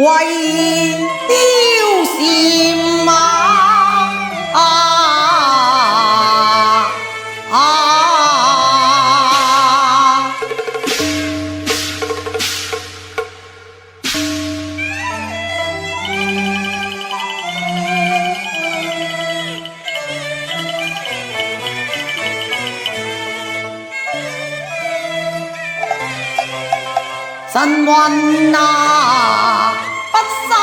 為貂蟬神魂不收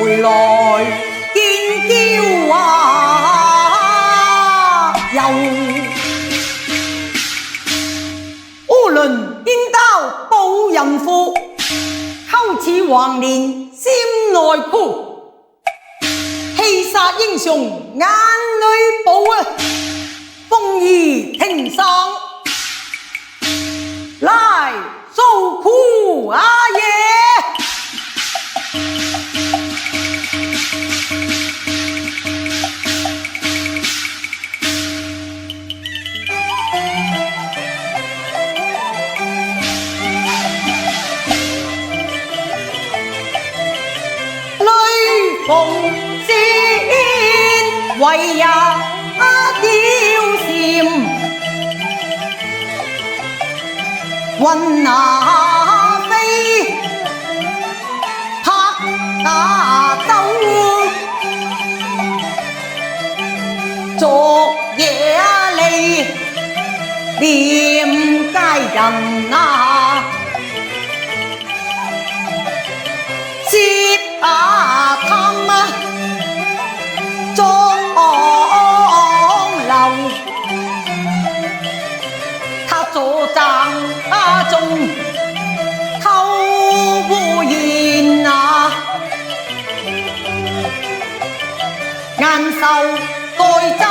回來見嬌又烏倫見到報人婦，口齒橫連心內哭，氣殺英雄眼淚寶風兒聽生來訴苦阿爺。奉先為也貂蟬，雲那飛拍打舟，昨夜嚟念佳人接探妝樓，他坐帳中偷烏煙晏壽蓋州。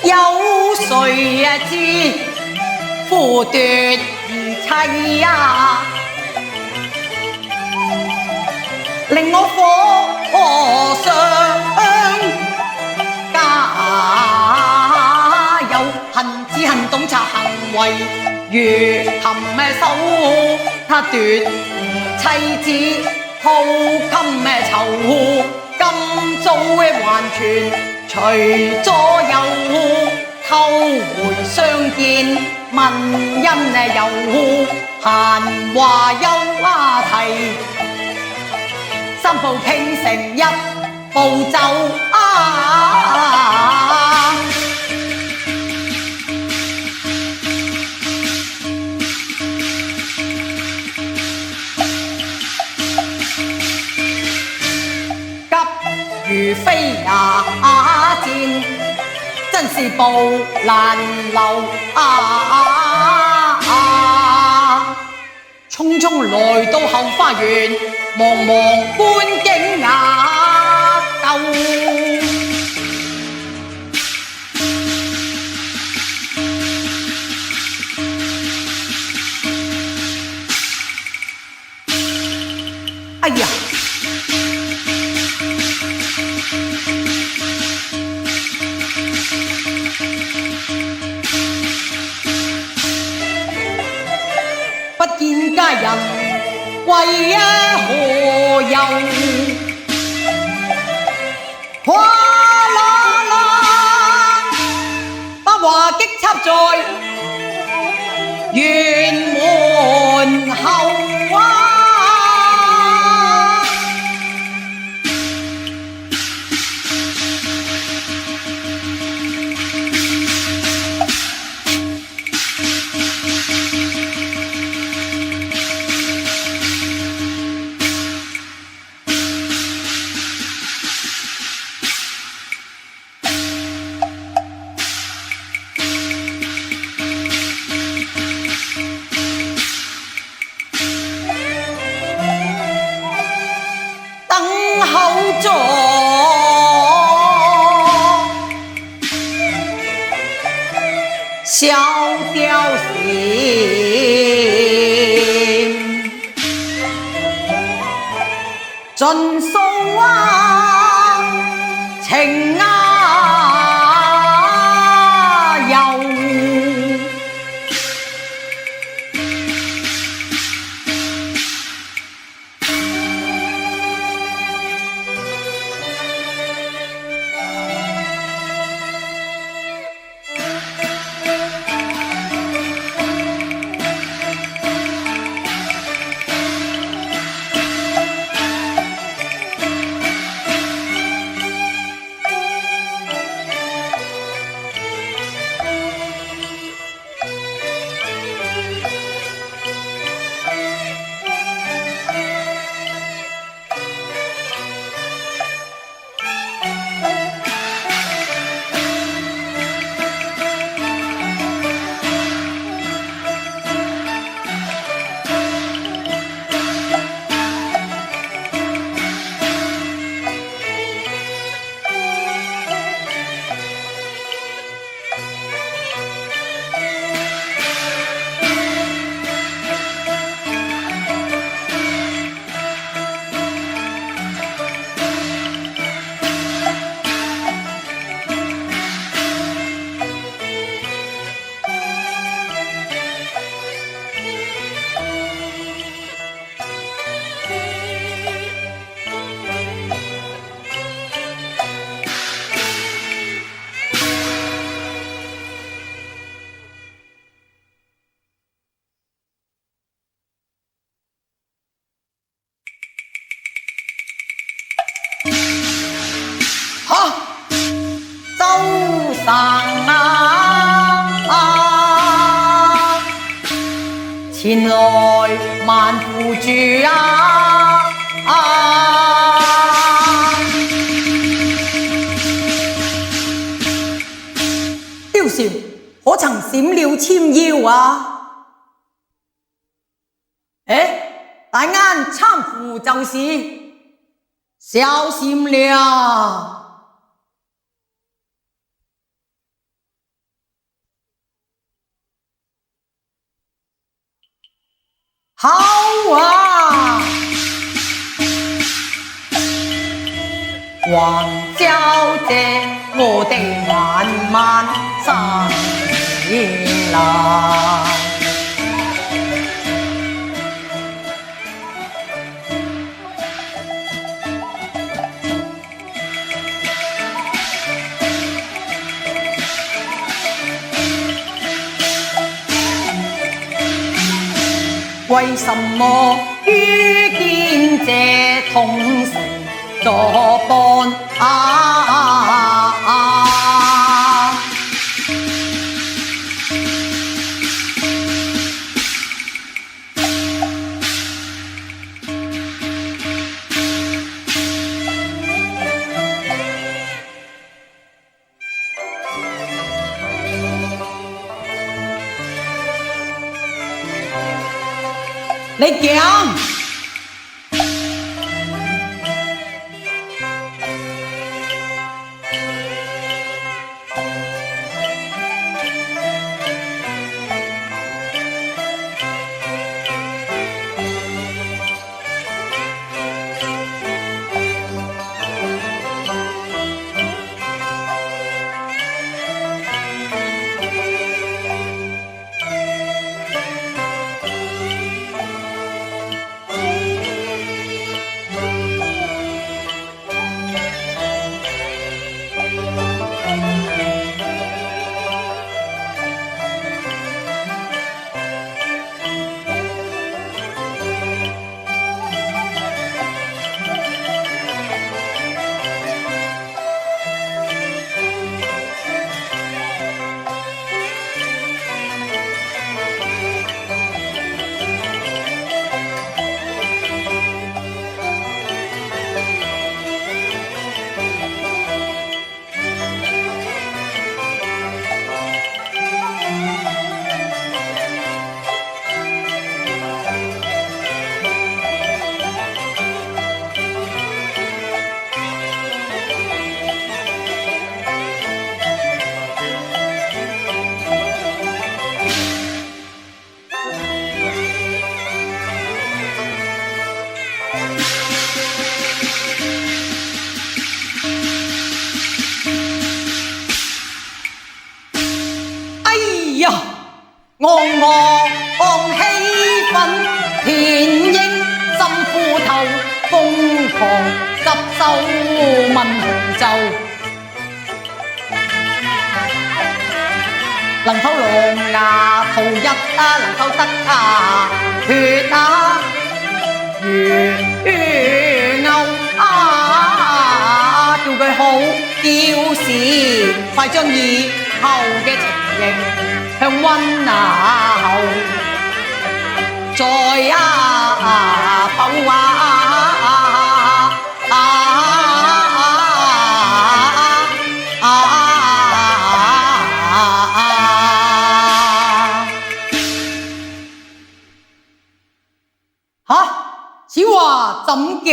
有誰知夫奪兒妻令我火上加油，恨只恨董察行為如禽獸，他奪妻子抱金囚，今遭還存除左右，偷回相見問因由，閒話休提，三步傾成一步走急如飛箭，真是步難留匆匆來到後花園，茫茫觀景鬥。不見佳人為何由？嘩啦啦，把話擊插在園門後啊！小調線，盡訴情悠。周生前來萬扶住貂蟬可曾閃了纖腰大雁參扶就是小閃了。好黃小姐，我哋慢慢生啦。為什麼遇見這同城作伴你講昂氣憤，田英心枯透，瘋狂執手問紅袖。能否狼牙圖一啊？能否得啊血啊？如牛啊！叫佢好叫時，快將以後嘅情形向溫後，再否此話怎講？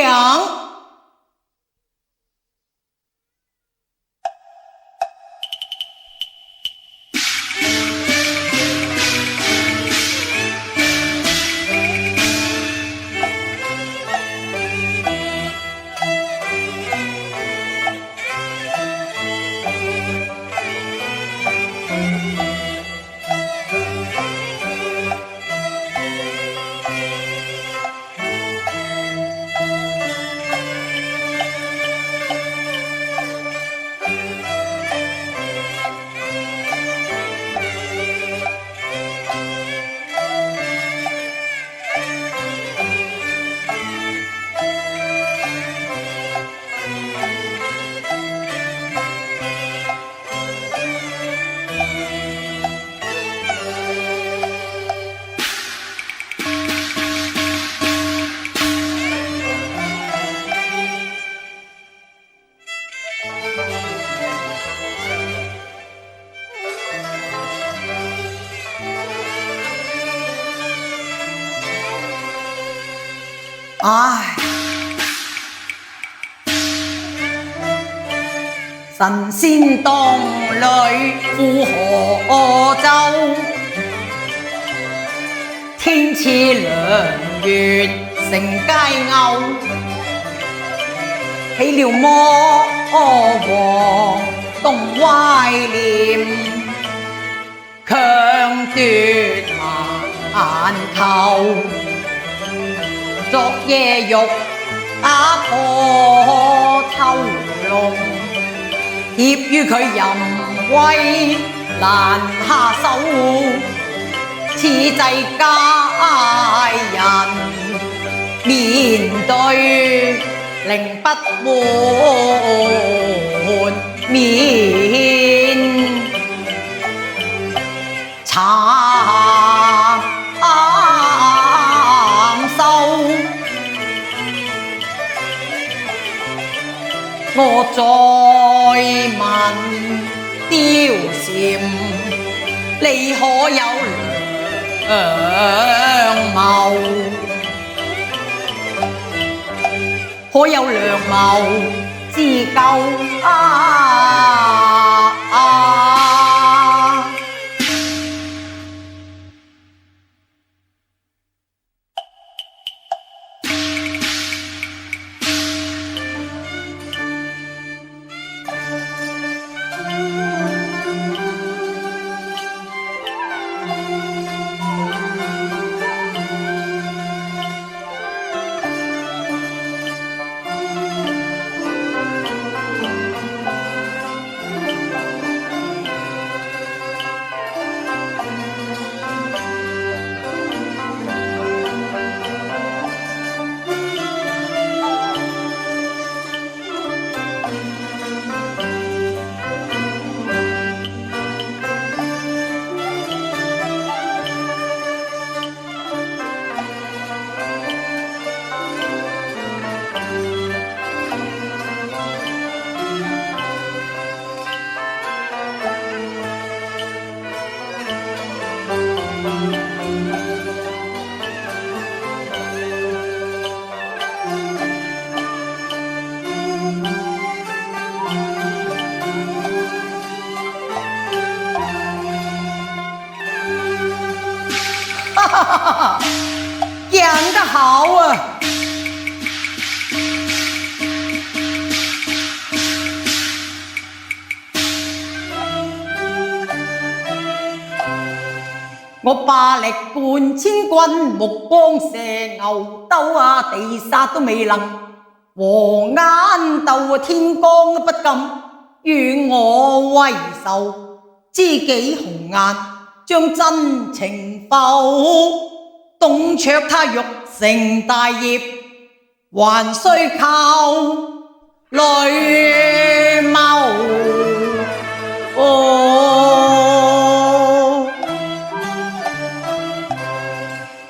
唉，神仙當裏赴河州，天賜良月成佳偶，起了魔王動歪念，強奪饅頭。昨夜欲破秋龍，貼於佢淫威難下手，此際佳人面對令不換面，慘受。我再問貂蟬，你可有良謀？可有良謀自救講得好啊！我霸力貫千軍，目光射牛兜啊，地殺都未能和眼鬥，天光不敢與我為仇，知己紅顏將真情浮。董卓他欲成大業，還須靠呂謀。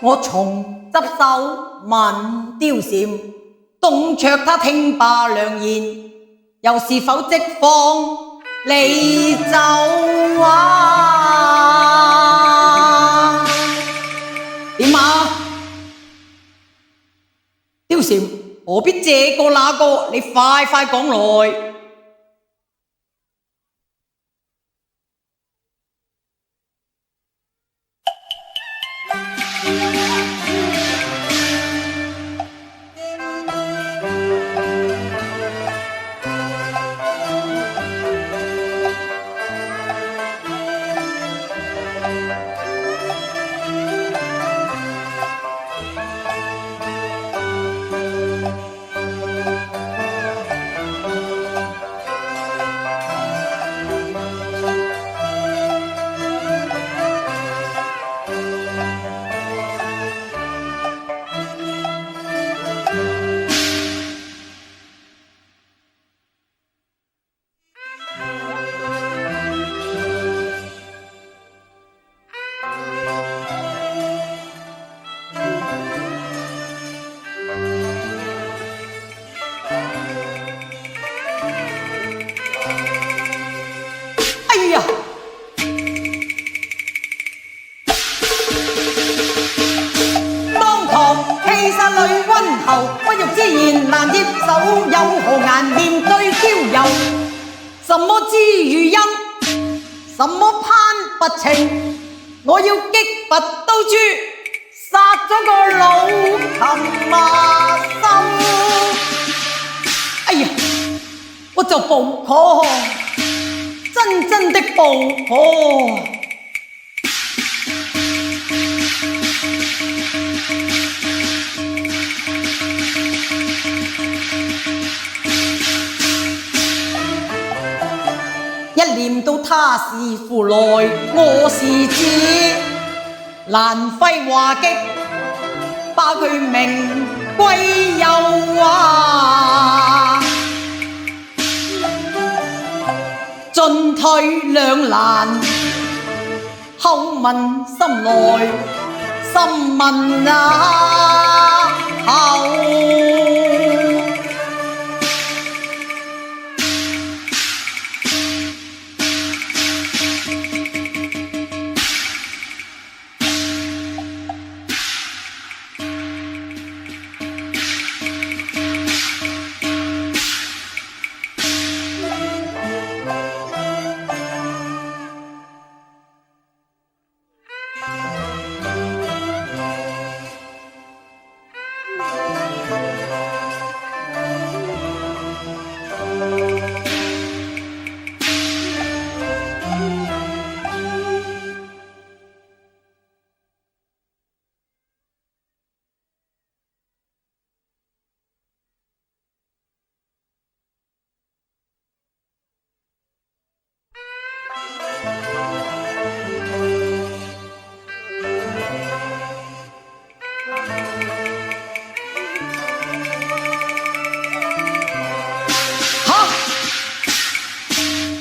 我從執手問貂蟬，董卓他聽罷良言，又是否即放你走啊？點啊？貂蟬何必這個那個？你快快講來。不欲之言難接受，有何顏面對嬌柔？什麼知遇恩，什麼攀不情？我要擊拔刀俎，殺咗個老禽麻心。哎呀，我就暴破，真的暴破。一念到他是父來，我是子，蘭輝話擊，把佢名歸右啊！進退兩難，後問心來，心問啊後。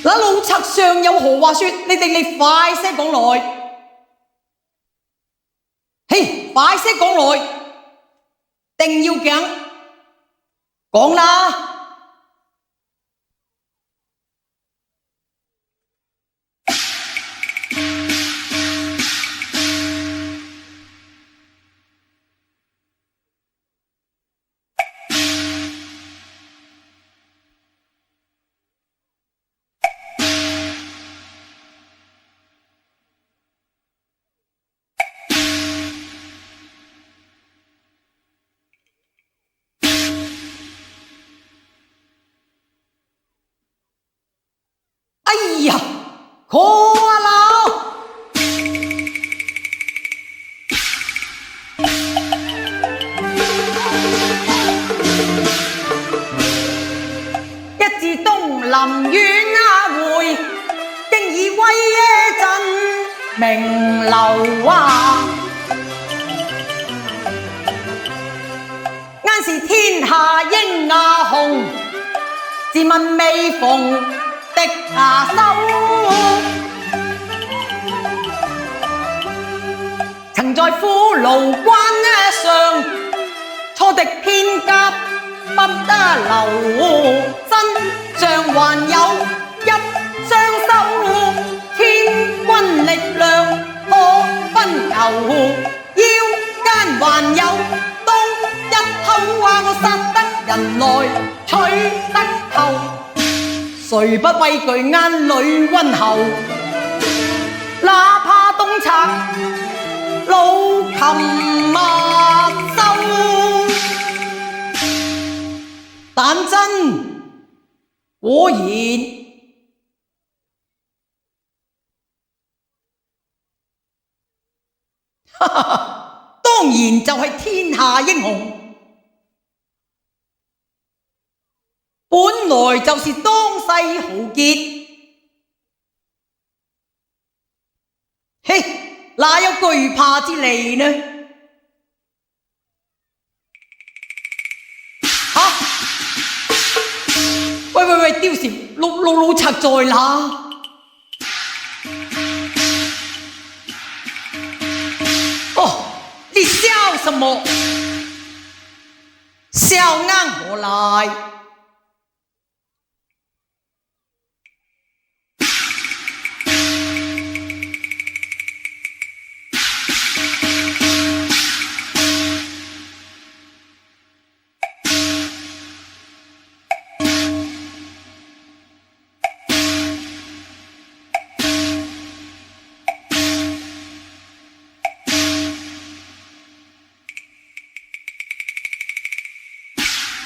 那老賊尚有何話說？你快些講來！嘿，快些講來！定要講啦！名流啊！啱是天下英亞雄，自問未逢敵手。曾在苦勞關上，挫敵片甲不得留，身上還有一雙手，千軍力量可分牛，腰間還有刀一口話我殺得人來取得頭，誰不畏懼眼裏溫厚，哪怕東賊老禽馬收。但真果然當然就係天下英雄，本來就是當世豪傑。嘿，哪有懼怕之理呢？喂，貂蟬，老賊在哪？哦，你笑什麼？笑啱何來？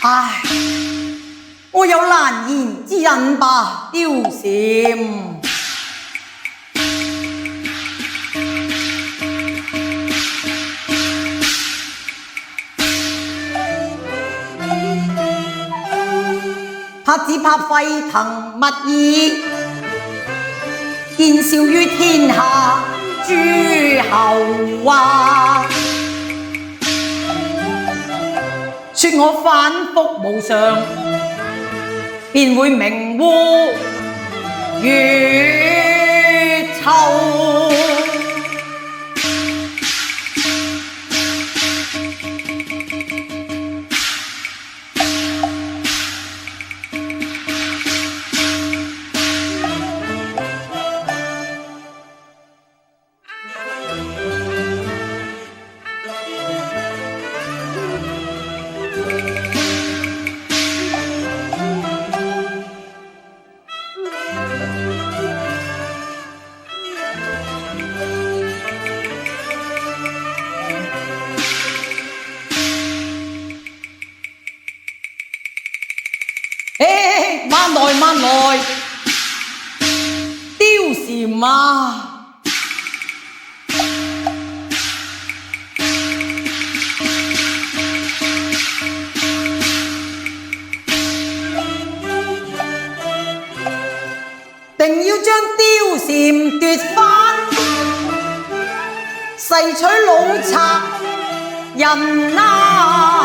唉，我有難言之隱吧，貂蟬。怕只怕沸騰物議，見笑於天下諸侯啊！說我反覆無常，便會名污越臭。慢來，貂蟬啊！定要將貂蟬奪返，誓取老賊人啊！